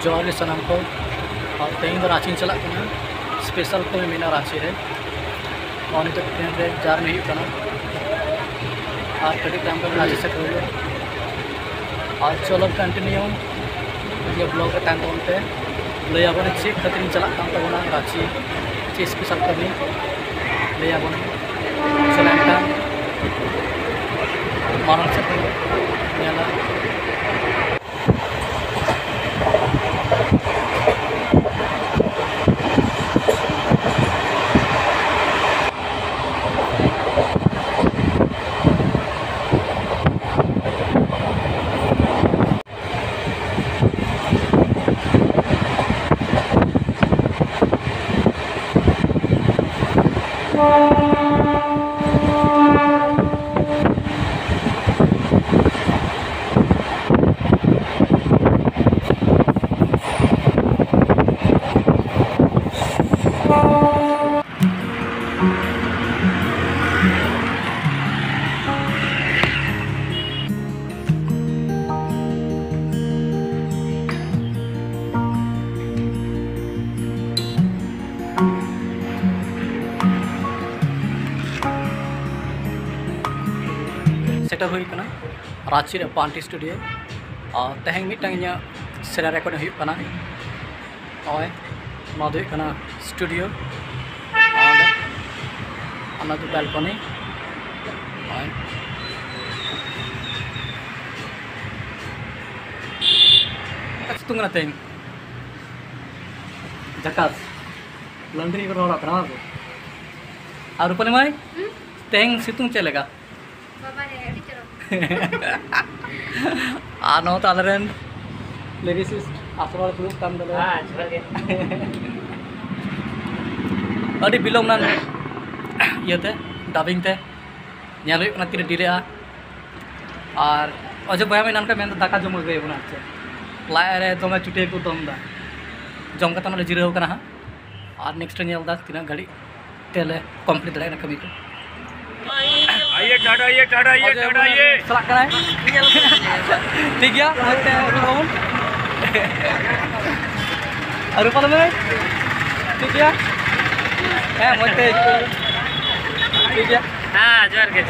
जोहार सनाम को और तेज दो रांची चला स्पेशल को मेना रांची रे और नित ट्रेन रे जार में हुई और कड़ी टाइम पर रांची से करो और चलो कंटिन्यू ये ब्लॉग के टाइम पे लैया बने चेक खातिर चला तबना रांची चे स्पेशल कभी लैया बने चला मारन से नेला सेटर हुई कना रांची रे पांटी स्टूडियो और तेहें मिटंग सेरा रेकॉर्ड हुई कना और नोदो हुई कना स्टूडियो और अना दो बैल्कनी और सितुंग ना तेहें जकास लंडरी को रोड़ा कना को और ऊपर में तेहें सितुंग चलेगा आनो तालरेन लिरिसिस्ट आसवाल ग्रुप काम दले अड़ी बिलोम ना येते डबिंग ते नेल हुई कना तीन डिले और अजे बया में नानका मेन दाका जम गए बना चे लाय रे दमे चुटे को दम दा जम कता नले जिराव कना हा और नेक्स्ट नेल दा तीना घड़ी तेले कंप्लीट दले ना कमी को आइए टाटा आइए सलाक करा ठीक गया और ऊपर में ठीक गया है मोटे ठीक है हां जोर के